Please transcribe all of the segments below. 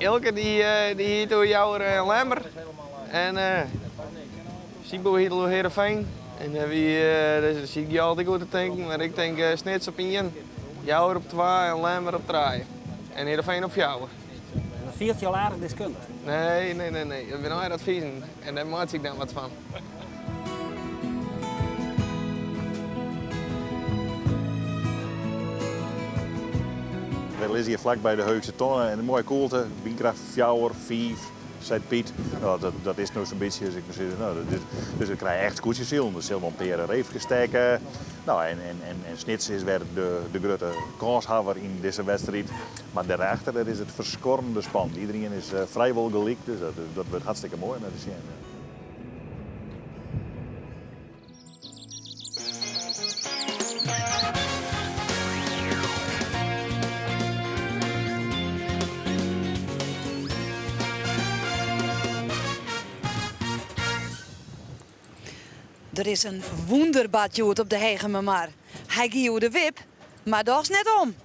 Elke die hier door jou en Lemmer. En Sibo hier door Heerenveen. En dus zie ik je altijd goed te denken. Maar ik denk Snits op 1, Jouwer op 2 en Lemmer op 3. En Heerenveen op Jouwer. Dat viert je al aardig deskundig. Nee. Ik ben nooit adviezen. En daar maak ik dan wat van. We liggen hier vlak bij de Heugse Tonnen en een mooie koelte. Windkracht 4, 5, zei Piet. Nou, dat is nou zo'n beetje, als ik maar zeg, nou, dus we krijgen echt koetsjes ziel. Dus zullen we een peren reefje steken. Nou, en Snits is weer de grote kanshouwer in deze wedstrijd. Maar daarachter dat is het verskorrende span. Iedereen is vrijwel gelijk, dus dat wordt hartstikke mooi naar de zien. Er is een wonderbadje op de Hegememar. Hij giet de wip, maar dat is net om.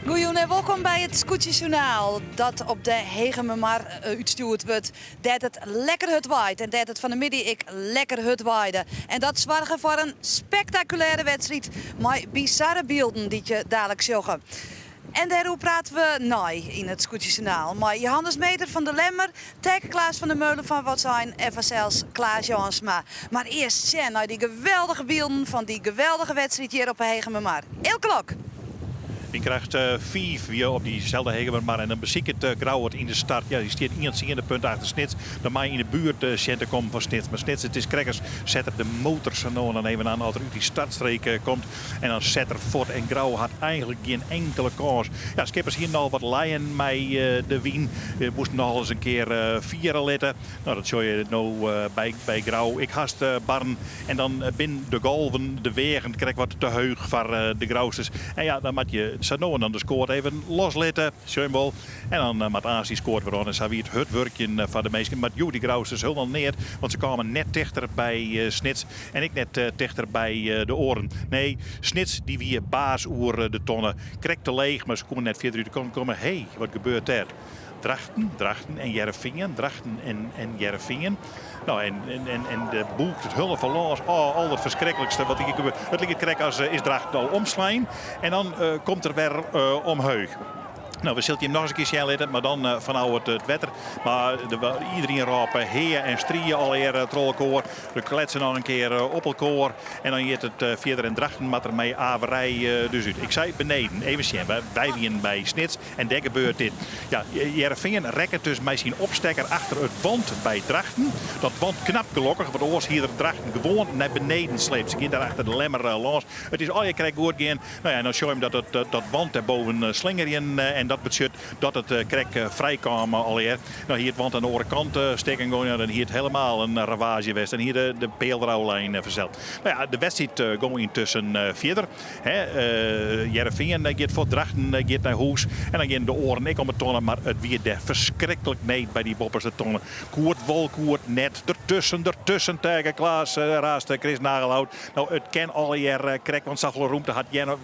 Goeien en welkom bij het Scootjesjournaal dat op de Hegememar uitgestuurd wordt. Dat het lekker hut waait en dat het van de middag ik lekker hut waaide. En dat zorgt voor een spectaculaire wedstrijd met bizarre beelden die je dadelijk zoggen. En daarover praten we in het Scootjesjournaal. Maar Johannes Meter van de Lemmer, tegen Klaas van der Meulen van Watzijn en vanzelfs Klaas Jansma. Maar eerst zien naar die geweldige beelden van die geweldige wedstrijd hier op de Hegememar. Eelklok. Die krijgt 5 weer op diezelfde Hegememar en dan beziek het Grauwert in de start. Ja, die staat in het ziende punt achter Snits. Dan mag je in de buurt centen komen van Snits. Maar Snits, het is Krekkers, zet op de motors en dan even aan als er uit die startstreek komt. En dan zet er voort en Grauw had eigenlijk geen enkele kans. Ja, skippers hier nog wat leien met de wien. We moesten nog eens een keer vieren letten. Nou, dat zou je nou bij Grauw. Ik haast Barn en dan binnen de golven, de wegen, krijg wat te heug voor de Grauwsters. En ja, dan moet je Sanoen dan de scoort even loslitten, Schönbol. En dan met Aas die scoort weer aan. En zo wie het werkje van de meesten. Maar die Grausers heel neer, want ze kwamen net dichter bij Snits. En ik net dichter bij de oren. Nee, Snits die weer baas oer de tonnen. Krekte leeg, maar ze konden net verder uit de komen. Hé, wat gebeurt er? Drachten en Jerevingen. Drachten en Jerevingen. Nou, en de boek, het hullen van Lans, al het verschrikkelijkste wat ik gebeurt. Het ligt krek als is Drachten al omslaan. En dan komt er weer omheug. Nou, we zullen hem nog eens een keer zien letten, maar dan vanuit het wetter. Maar iedereen rapen heer en strieën al eer trollenkoor. We kletsen nog een keer op elkaar. En dan je het verder in Drachten, maar ermee averij dus uit. Ik zei beneden, even zien, wij winnen bij Snits en daar gebeurt dit. Ja, Jerevingen rekken dus met zijn opstekker achter het wand bij Drachten. Dat wand knap gelukkig, want oors hier Drachten gewoon naar beneden sleept. Ze gaan daar achter de lemmer langs. Het is al je krijgt goed gaan. Nou ja, dan zie je hem dat wand daarboven slingeren en dat betekent dat het krek vrij kwam alweer. Nou, hier het wand aan de andere kant steken gewoon. Dan hier het helemaal een ravage west. En hier de peelrouwlijn verzeld. Nou ja, de wedstrijd gewoon intussen verder. Jerevingen gaat voor Drachten gaat naar Hoes. En dan gaan de oren ik om het tonnen. Maar het weer daar verschrikkelijk neet bij die boppers de tonnen. Koert, wol, koert, net. Ertussen tegen Klaas Raast, Chris Nagelhout. Nou, het kan alweer krek. Want zag wel roemte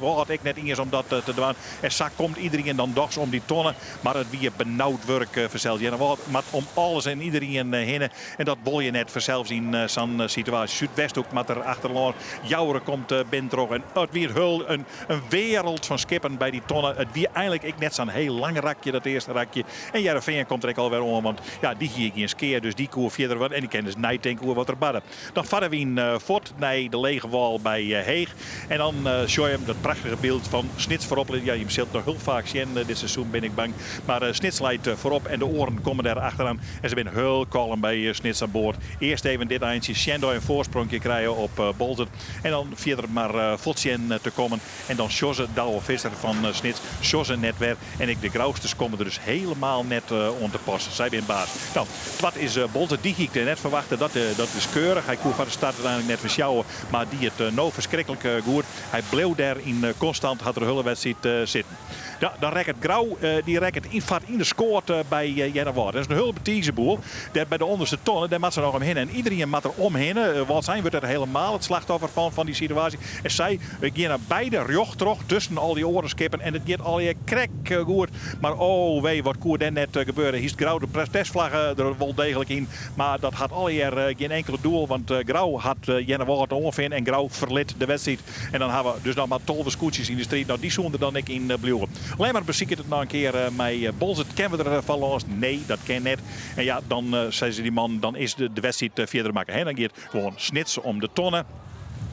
had ik net eens om dat te doen. En zo komt iedereen dan toch om die tonnen. Maar het weer benauwd werk verzeld. Maar om alles en iedereen heen. En dat wil je net vanzelfs in zo'n situatie. Zuidwest ook met er achterlaan. Jouweren komt binnen en het weer hul. Een wereld van skippen bij die tonnen. Het weer eigenlijk ik net zo'n heel lang rakje, dat eerste rakje. En Heerenveen komt er alweer om, want ja, die ging eens keer. Dus die koer verder wat. En die kan dus niet hoe wat er badden. Dan varen we in voort naar de lege wal bij Heeg. En dan show je hem dat prachtige beeld van Snits voorop. Ja, je zult nog heel vaak zien dit seizoen, ben ik bang. Maar Snits leidt voorop en de oren komen daar achteraan. En ze zijn heel kalm bij Snits aan boord. Eerst even dit eindje. Shendo een voorsprongje krijgen op Bolter. En dan verder maar Votsjen te komen. En dan Sjosse, Douwe Visser van Snits. Sjosse net weer. En ik de Grausters komen er dus helemaal net om te passen. Zij zijn baas. Nou, wat is Bolter? Die ik net verwachten. Dat is keurig. Hij koer van de start uiteindelijk net versjouwen. Maar die het nou verschrikkelijk goed. Hij bleef daar in constant. Had er hullenwedstrijd zitten. Ja, dan rekt het Grauw. Die rekt in de scoort bij Jennewaard. Dat is een heel betieze boel. Daar bij de onderste tonnen. Daar moet ze nog omheen. En iedereen moet er omheen. Want zij wordt er helemaal het slachtoffer van die situatie. En zij gaan naar beide rjochtrog tussen al die orenskippen. En het gaat al je krek goed. Maar oh wee, wat koer daar net gebeuren. Hier is Grauw de protestvlaggen er wel degelijk in. Maar dat had al je geen enkele doel. Want Grauw had Jennewaard ongeveer. En Grauw verliet de wedstrijd. En dan hebben we dus nog maar 12 scootjes in de street. Nou, die zonden dan ik in Bluwen. Alleen maar bezieken het nog een keer met Bolzert. Kennen we er van los? Nee, dat ken net. En ja, dan zei ze die man, dan is de wedstrijd verder maken. En dan gaat gewoon Snits om de tonnen.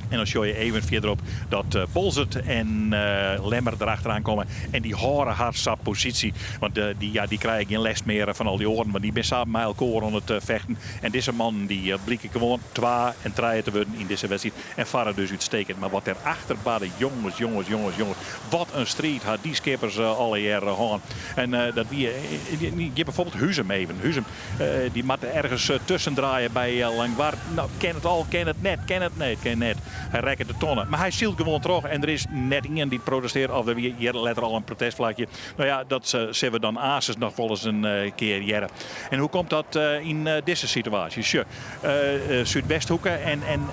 En dan show je even verderop dat Bolzert en Lemmer erachteraan komen. En die horen haar sap positie. Want die krijgen geen les meer van al die oren. Maar die zijn samen met elkaar aan het vechten. En deze man die blikken gewoon 2 en 3 te worden in deze wedstrijd. En varen dus uitstekend. Maar wat erachter baden, jongens. Wat een strijd had die skippers alle jaren gaan. En dat wie je bijvoorbeeld Huzem even. Huzem die moet ergens tussen draaien bij Langwaard. Nou, ken het al, ken het net. Hij rekt de tonnen. Maar hij zielt gewoon terug. En er is net iemand die protesteert. Of er weer letter al een protestvlagje. Nou ja, dat zien we dan Ases nog wel eens een keer jaren. En hoe komt dat in deze situatie? Zuidwesthoeken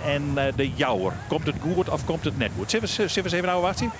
en de Jouwer. Komt het goed of komt het net goed? Zullen we eens even nou wachten?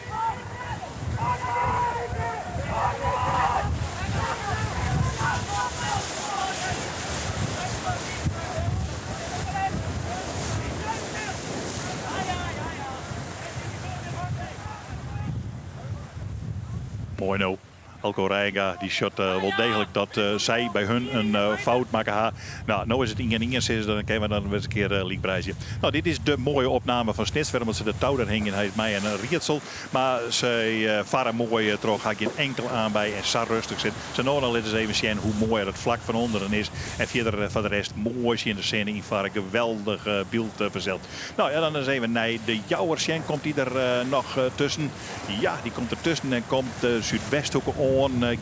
Mooi nou. Elko Reiga die shot wel degelijk dat zij bij hun een fout maken. Nou is het Ingen is, dan kunnen we dan weer eens een keer liekprijsje. Nou, dit is de mooie opname van Snits. Waarom ze de touw daar hingen, hij is mij een rietsel. Maar ze varen mooi terug. Ga ik geen enkel aan bij en zo rustig zit. Ze nou al eens even zien hoe mooi het vlak van onderen is. En verder van de rest mooi in de scène in varen. Geweldig beeld verzeld. Nou ja, dan is even nee. De Jouwersjen komt die er nog tussen. Ja, die komt er tussen en komt Zuidwesthoek on.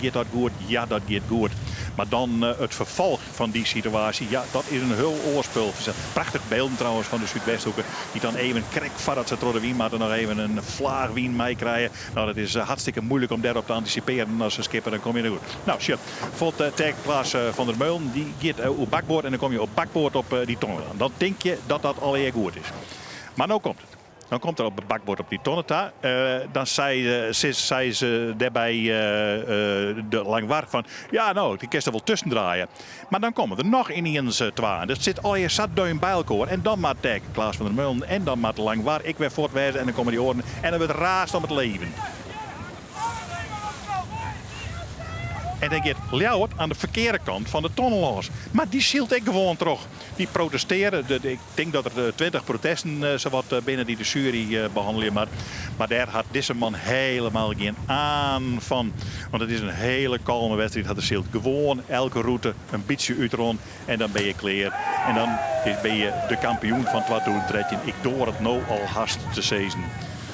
Gaat dat goed? Ja, dat gaat goed. Maar dan het vervolg van die situatie. Ja, dat is een heel oorspul. Prachtig beelden trouwens van de Zuidwesthoeken. Die dan even krek voordat ze door de wien maar dan nog even een vlaagwien meekrijgen. Nou, dat is hartstikke moeilijk om daarop te anticiperen. Als ze skippen, dan kom je er goed. Nou, shit. Voor het Klaas van der Meulen. Die gaat op bakboord en dan kom je op bakboord op die tonnen. Dan denk je dat dat al heel goed is. Maar nou komt het. Dan komt er op het bakbord op die tonneta. Dan zei ze daarbij de Langwaard van... Ja, nou, die kan er wel tussen draaien. Maar dan komen er nog ineens 2 aan. Dat zit al je zat duim bij elkaar. En dan maakt Klaas van der Meulen. En dan maakt Langwaard. Ik weer voortwijzen. En dan komen die oren. En dan wordt raast om het leven. En dan gaat Ljouwert aan de verkeerde kant van de tonnen los. Maar die zielt ik gewoon terug. Die protesteren. Ik denk dat er 20 protesten zowat binnen die de jury behandelen. Maar daar had deze man helemaal geen aan van. Want het is een hele kalme wedstrijd. Had de zielt gewoon elke route een beetje uitrond. En dan ben je klaar. En dan ben je de kampioen van 2013. Ik door het nou al haast te sezen.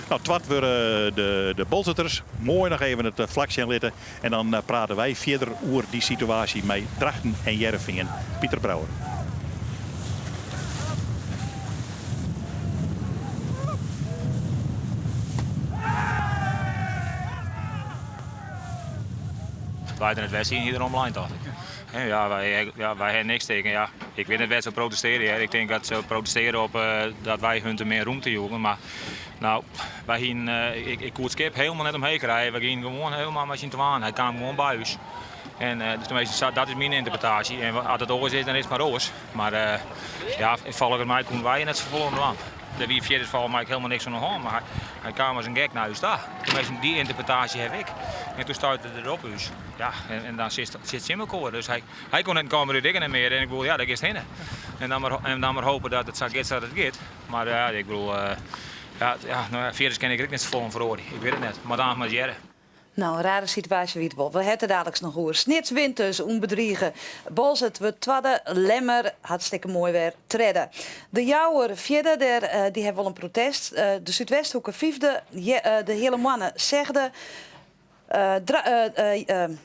Nou, twat worden de Bolzetters. Mooi nog even het vlakje litten. En dan praten wij verder over die situatie met Drachten en Heerenveen. Pieter Brouwer. Buiten het wedstrijd hier online, dacht ik. Ja, wij hebben niks tegen. Ja, Ik weet niet waar ze protesteren. Hè. Ik denk dat ze protesteren op dat wij hun te meer ruimte joegen. Maar nou, wij gingen, ik kon het skip helemaal net omheen krijgen. We gingen gewoon helemaal met z'n tweeën. Hij kwam gewoon bij ons. En dus tenminste, dat is mijn interpretatie. En als het oors is, dan is het maar oors. Maar ja, volgens mij konden wij net zo vol aan. De wie vierde val maakt helemaal niks aan de hand. Maar hij kwam als een gek naar huis daar. Tenminste, die interpretatie heb ik. En toen stuitte het erop dus. Ja, en dan zit Simmelkoor. Dus hij kon net komen dikker meer. En ik bedoel, ja, dat is het. En dan maar hopen dat het zo gaat zoals het gaat. Maar ja, ik bedoel, nou, vierders ken ik ook niet zo vol van veroordelen. Ik weet het net. Maar dan maar jaren. Nou, een rare situatie wie het wel. We hebben dadelijk nog hoor. Snits winters, onbedriegen. Bolzet, we twadde, lemmer, hartstikke mooi weer, tredden. De Jouwer, vierde, die hebben wel een protest. De Zuidwesthoeken, vijfde, de hele mannen zegden. De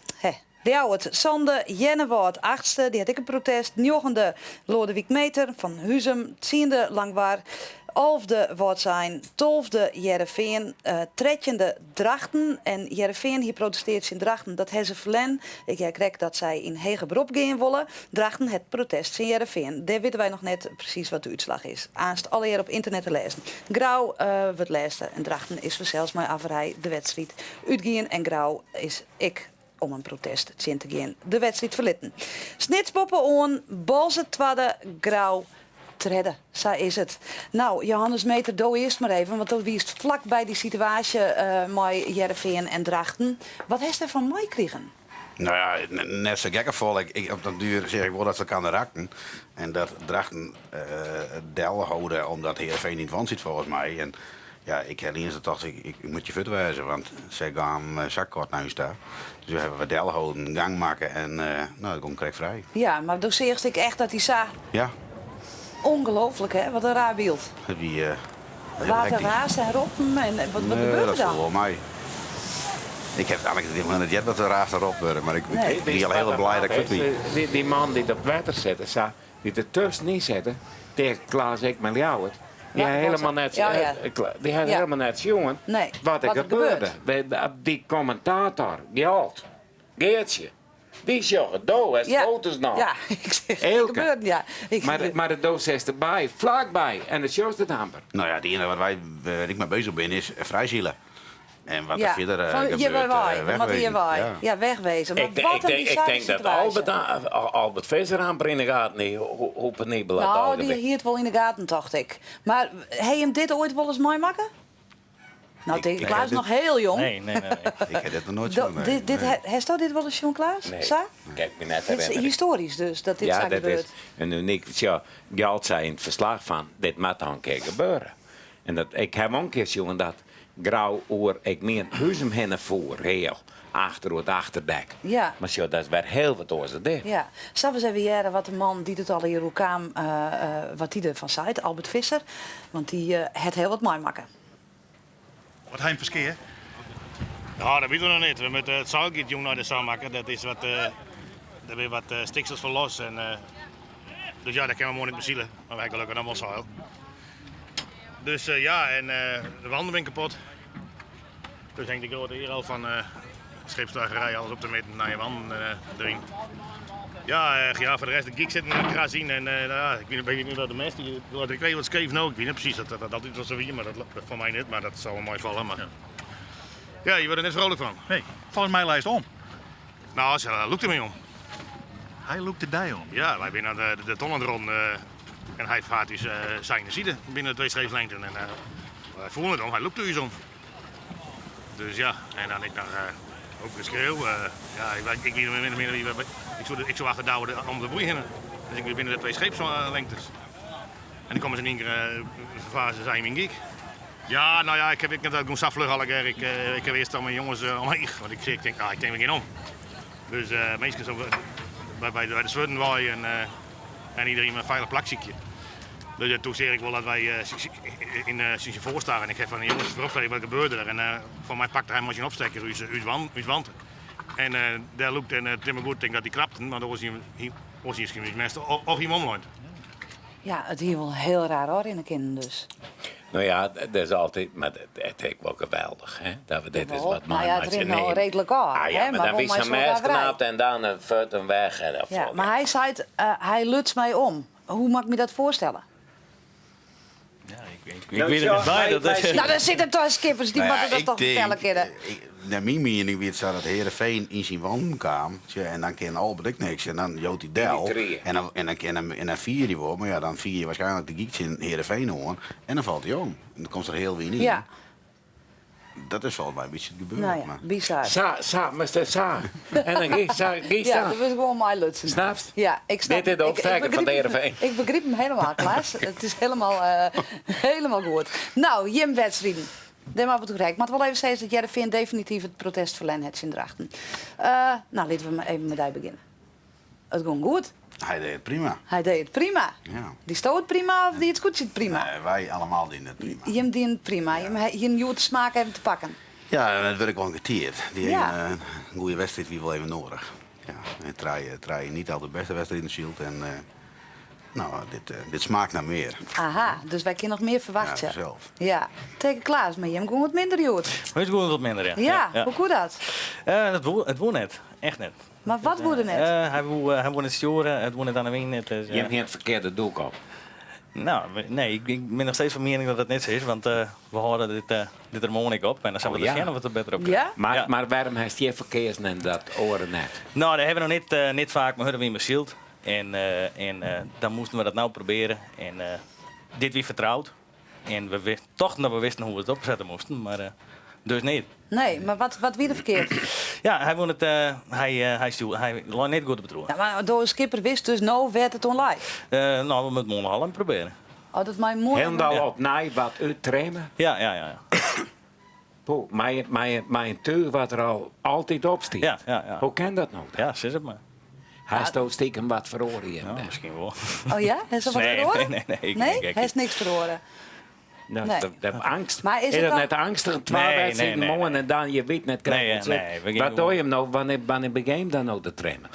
Jouwert, Sande, Jennewoord, achtste, die had ik een protest. Negende, Lodewijk Meter van Huzum, tiende, Langwaar. 11e wordt zijn, 12e Jereveen, 13e Drachten. En Jereveen hier protesteert in Drachten, dat hebben ze verlen. Ik krijg dat zij in hege beroep gaan willen. Drachten het protest in Jereveen. Daar weten wij nog net precies wat de uitslag is. Aanst alle hier op internet te lezen. Grauw wordt lezen en Drachten is vanzelfs maar averij de wedstrijd uitgaan. En Grauw is ik om een protest te gaan. De wedstrijd verlitten. Snitspoppen on, Bolze twadde, Grauw. Redden, zo is het. Nou, Johannes Meter, doe eerst maar even, want dat is vlak bij die situatie met Jereveen en Drachten. Wat heeft er van mij gekregen? Nou ja, net zo gekkenvol. Ik op dat duur zeg ik wel dat ze kan raken. En dat Drachten deel houden omdat Heerenveen niet van zit volgens mij. En ja, ik herinner ze toch, ik moet je verwijzen, want ze gaan zakkort naar huis daar. Dus we hebben we deel houden, gang maken en nou, dan kom ik direct vrij. Ja, maar toen zeg ik echt dat hij sa. Ja. Ongelooflijk, hè? Wat een raar beeld. Die, Water raast en roppen en wat gebeurt er dat dan? is wel mij. Ik heb eigenlijk helemaal niet jet dat er raast erop worden, maar ik ben al heel blij dat ik het weet. Die man die het op water zette, die er tussen niet zetten, tegen Klaas Ekman Ljouwert. Die had helemaal net, helemaal net jongen wat er gebeurde. Die commentator, Gjalt, Geertje. Die joggen dood, het foto's nog. Ja, ik zeg, het gebeurt, ja. Maar de doos is erbij, vlakbij. En het shows het amper. Nou ja, het enige waar ik mee bezig ben is vrijzielen. En wat er verder wegwezen. Ja, wegwezen. Maar ik denk dat Albert Visser aanbrengen gaat niet. Hoe penibel dat nou, die hield wel in de gaten, dacht ik. Maar heb je hem dit ooit wel eens mooi maken? Nou, Klaas is nog heel jong. Nee. Ik heb dit nog nooit zo mee. Heeft u dit wel eens jong, Klaas? Nee, kijk me net het is historisch dus, dat dit ja, zo gebeurt. Is een uniek. Ja, Gjalt zei in het verslag van, dit moet dan een keer gebeuren. En dat, ik heb ook een keer jongen dat grauw oor, ik meen Huzum henne voor, heel. Achter het achterdek. Ja. Maar zo, dat is weer heel wat oors dit. Ja. Zal we eens even jaren wat de man die het al hier ook kwam, wat die ervan zei, Albert Visser. Want die het heel wat mooi maken. Wat hij verkeer? Ja, dat weten we nog niet. We moeten het zoutgiet jong naar de samenmaken. Dat is wat, daar weer wat stiksels van los. En, dus ja, dat kunnen we mooi niet bezielen. Maar wij gelukkig allemaal zeil. Dus ja, en de wanden zijn kapot. Dus denk ik de grote hier al van scheepsdragerij, alles op te meten naar je wanden erin. Ja, voor de rest, de geek zit in de kras in. En ik weet niet wat de mensen, ik weet wat schreef nou. Ik weet niet precies dat altijd was zo hier, maar dat van mij niet. Maar dat zal wel mooi vallen. Maar... Ja, je wordt er net vrolijk van. Nee, volgens mij lijst om. Nou, ze loopt ermee om. Hij loopt er die om. Ja, wij zijn naar de tonnen rond en hij vaart dus zijn zijde binnen de 2 scheepslengten. En wij voelen het om, hij loopt er dus om. Dus ja, en dan ik naar ook een schreeuw. Ja, ik weet min of meer, ik zou achter douwen om de boei heen. Dus ik ben binnen de 2 scheepslengtes. En dan komen ze in één keer fase zijn in geek. Ja, nou ja, ik heb dat gewoon safvlug al een keer. Ik heb eerst al mijn jongens omheen. Want ik denk we gaan om. Dus meestal zo bij de zwurden waaien en iedereen met een veilig plakziekje. Dus toen zeg ik wel dat wij in Sint voorstaan en ik heb van de jongens vooropgegeven wat gebeurde er. En voor mij pakte hij een opstekker uit wand. En daar loopt en Timmer goed denk dat hij krapte, maar dan was hij misschien of hij omloopt. Ja, het hier wel heel raar hoor in de kinderen dus. Nou ja, dat is altijd, maar het is wel geweldig, hè? Dat we dit is wat nou ja, het is nou redelijk al. Ah ja, maar dan is een mes knapt en dan een voet en weg. En ja, maar hij zei het, hij lutst mij om. Hoe mag ik me dat voorstellen? Ja, ik weet het niet bij. Nou, daar zitten toch skippers, die moeten dat toch vertellen kunnen. Naar mijn mening weet zo dat Heerenveen in zijn wand kwam. En dan kan Albert niks. En dan Jood die Del. En dan vier je wel. Maar ja, dan vier je waarschijnlijk de geeks in Heerenveen hoor. En dan valt hij om. En dan komt er heel weinig in. Ja. Dat is wel bij een beetje het gebeuren. Nou ja, bizar. Sa. En dan ga je ja, dat was gewoon mijn lutsen. Snapst? Ja, ik snap. Dit is ook sterker van de Heerenveen. Ik begreep hem helemaal, Klaas. Het is helemaal goed. Nou, Jim wedstrijden. Daar maar wat correct. Maar het wel even zeggen dat Heerenveen definitief het protest verlenen heeft in Drachten. Nou, laten we maar even met hij beginnen. Het ging goed. Hij deed het prima. Hij deed het prima. Ja. Die stoot het prima of die het goed ziet prima? Nee, wij allemaal deden het prima. Jim die het prima. Ja. Jim je de smaak hebben te pakken. Ja, dat werd ik wel geteerd. Die Ja. een goede wedstrijd wie wel even nodig. Ja, en traai niet al de beste wedstrijd in de Shield. En nou, dit smaakt naar meer. Aha, dus wij kunnen nog meer verwachten. Ja, zelf. Ja, tegen Klaas, maar Jim ging wat minder goed. Het gewoon wat minder, ja. Ja, hoe goed dat? Het woont net. Echt net. Maar wat wordt net? Hij woont het storen, het woont het aan de wing net. Dus, Je hebt het verkeerde doek op. Nou, nee, ik ben nog steeds van mening dat het net zo is, want we houden dit harmonica op en dan zijn we er geen wat beter op. Ja? Maar waarom heeft je verkeers en dat oren net? Nou, dat hebben we nog niet vaak, maar hadden we in mijn shield. En dan moesten we dat nou proberen. En dit wie vertrouwd. En we wisten hoe we het opzetten moesten, maar dus niet. Nee, maar wat wie er verkeerd? Ja, hij won het. Hij lag niet goed op het roer. Ja, maar door een skipper wist dus nou werd het online. Nou, we moeten Monhallen proberen. Oh, dat is mijn moeder. Helemaal op naai wat uittrainen. Ja. Maar een tuur wat er al altijd op staat. Ja. Hoe kan dat nou? Ja, zeg het maar. Hij stoot stiekem wat verloren hier. Nou, misschien wel. Oh ja? Heeft ze wat verloren? Nee. Hij heeft niks verloren. Nou, Nee. de angst. Maar is het het dan... net angstig? 12 wedstrijden morgen en dan je weet net krijgen. Wat doe je hem nou? Wanneer begin je dan nou te trainen?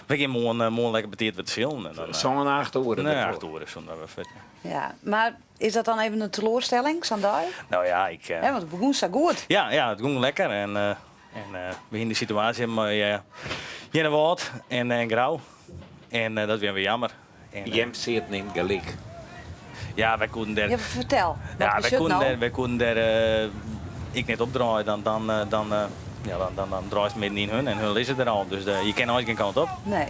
We gaan morgen lekker betiert met de schillen. Zo'n 8 uur. Nee, 8 uur is zo'n vet. Ja, maar is dat dan even een teleurstelling, Sandai? Nou ja, Ja, want het begon zo goed. Ja, het ging lekker. En we in de situatie hebben Jenne Woud en Grauw. En dat is weer jammer. Jem ziet niet gelijk. Ja, wij konden daar... Ja, vertel. Ja, wij konden daar ik net opdraaien. Dan draait het midden in hun en hun is het er al. Dus je kan nooit geen kant op. Nee.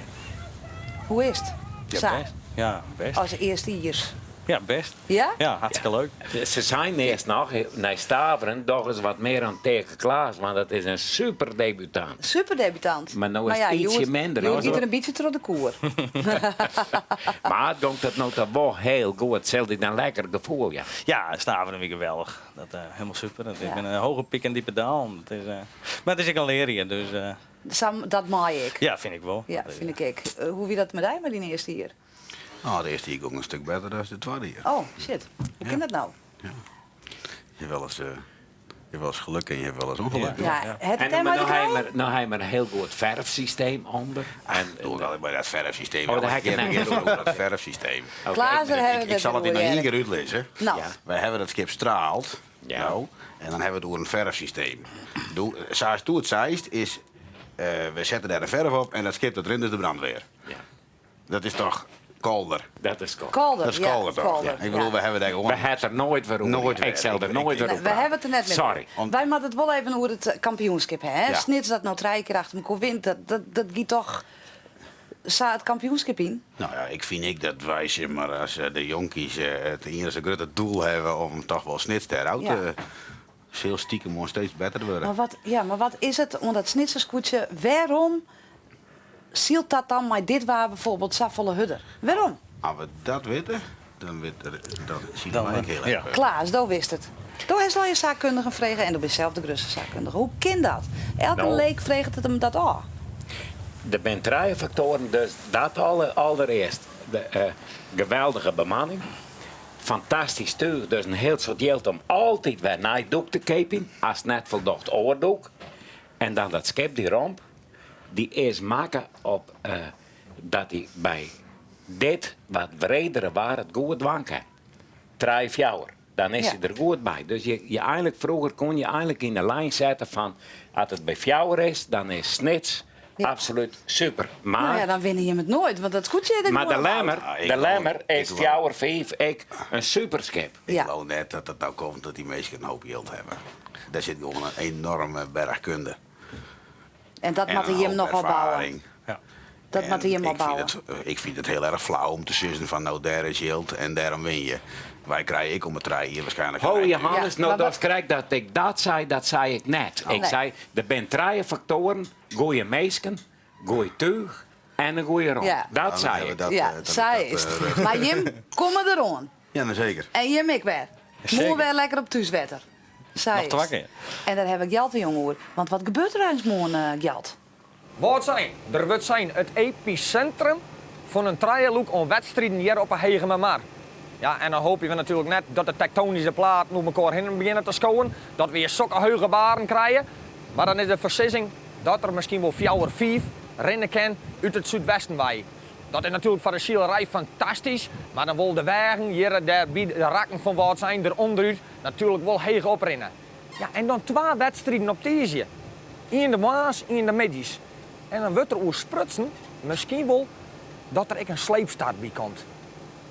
Hoe is het? Ja, best. Ja, best. Als eerste hier. Ja, best. Ja? Ja, hartstikke leuk. Ze zijn eerst nog, naar Staveren, toch eens wat meer aan tegen Klaas, want dat is een super debutant. Super debutant. Maar nou is het ietsje minder. Je ziet er een beetje door de koer. Maar het komt dat nou toch wel heel goed. Hetzelfde dan lekker gevoel, ja. Ja, Staveren weer geweldig. Dat helemaal super. Dat is een hoge piek en diepe daal. Maar het is ook een leren, dus... Dat maai ik. Ja, vind ik wel. Ja, vind ik. Hoe wie dat met hij met die eerste hier? Nou, de eerste hier ook een stuk beter dan de tweede hier. Oh, shit. Hoe kan dat nou? Ja. Je hebt wel eens geluk en je hebt wel eens ongeluk. Ja, het En thema nou heb je een heel goed verfsysteem onder. En doe wel bij dat verfsysteem. Oh, daar heb ik dat verfsysteem. Klaas, daar hebben we Ik zal het in nog weer. één keer uitlezen. Nou. Wij hebben het schip straalt. Ja. Nou, en dan hebben we het door een verfsysteem. Zoals toen het zeist is, we zetten daar een verf op en dat schip dat rent is de brandweer. Ja. Dat is toch kolder? Dat is goed. Kalder. Dat is kolder toch? Kalder, Ja. Ik bedoel, we hebben daar gewoon... We hebben er nooit voor Nooit Ik zal er nooit voor Nee, we hebben het er net mee. Sorry. Wij moeten het wel even over het kampioenschap hebben. Hè? Ja. Snits dat nou 3 keer achter elkaar wint, dat gaat toch... Sta het kampioenschap in? Nou ja, ik vind dat wij, zeg maar, als de jonkies het enige grote doel hebben om toch wel snitster uit te... Heel stiekem moet steeds beter worden. Maar wat is het, om dat snitserskoetje, waarom zielt dat dan met dit waar bijvoorbeeld Saffolle Hudder? Waarom? Als we dat weten, dan zien we eigenlijk heel erg. Klaas, dat wist het. Toen is al je zaakkundige vregen en dan ben je zelf de grootste zaakkundige. Hoe kan dat? Elke leek vreegt het hem dat af. Er zijn 3 factoren, dus dat allereerst. De geweldige bemanning. Fantastisch stuur, dus een heel soort geld om altijd weer naar het doek te kijken, als het net voldocht oordoek. En dan dat schip, die romp, die is maken op dat hij bij dit wat bredere waar het goed dwanken. 3 jaar. dan is hij er goed bij. Dus je eigenlijk, vroeger kon je eigenlijk in de lijn zetten van, als het bij Fjouwer is, dan is Snits absoluut super. Maar, Nou ja, dan winnen je het nooit, want dat is goed zit. maar de Lemmer is Fjouwer 5 een superskip. Ik geloof net dat het nou komt dat die mensen een hoop geld hebben. Daar zit gewoon een enorme berg kunde. En dat moet hij hem nog wel bouwen. Dat moet hij hem wel bouwen. Ik vind het heel erg flauw om te zeggen van nou daar is geld en daarom win je. Wij krijgen ik om het rijden hier waarschijnlijk. Oh Johannes, dat krijg dat ik dat zei ik net. Ik zei, er zijn 3 factoren. Goeie meesken, goeie tuig en een goeie rond. Ja. Dat zei ik. Zij is het. Maar Jim, kom er aan. Ja, nou zeker. En Jim, ik weer. Moe weer lekker op thuiswetter. Zij Nog te wakker. En daar heb ik geld in, jongen hoor. Want wat gebeurt er eens morgen, geld? Wat zijn? Er wordt zijn het epicentrum van een trialoek om wedstrijden hier op een Hegemermaar. Ja, en dan hoop je natuurlijk net dat de tektonische platen op elkaar heen beginnen te schouwen. Dat we hier zulke hoge baren krijgen. Maar dan is de vergissing dat er misschien wel 4 of 5 rennen kan uit het zuidwesten wij. Dat is natuurlijk voor de zielerij fantastisch. Maar dan wil de wegen hier bij de rakken van wat zijn er onderuit natuurlijk wel hoog oprennen. Ja, en dan 2 wedstrijden op deze. In de Maas, in de Middies. En dan wordt er oer sprutsen, misschien wel, dat er een sleepstart bij komt.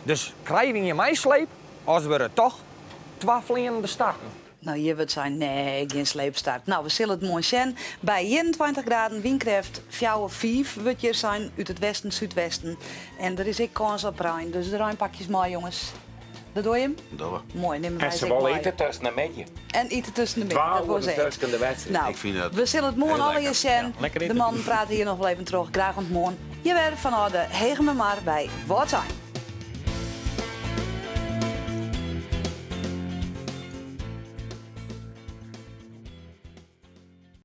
Dus krijgen je mij sleep, als we er toch 2 vliegende starten. Nou, je wordt zijn, nee, geen sleepstart. Nou, we zullen het mooi zien. Bij 21 graden windkracht, 4 of 5 wordt je zijn uit het westen, zuidwesten. En er is ik kans op Rijn, dus de Rijnpakjes maar jongens. Dat doe je hem? Dat mooi, neem En ze willen eten tussen de midden. En eten tussen de midden, dat was het. tussen de wedstrijd. Nou, Ik vind dat we zullen het morgen heel alle lekker. zien. lekker De eten. man praat hier nog wel even terug. Graag ontmoeten. Je werkt van de Hegemermaar bij Wat zijn.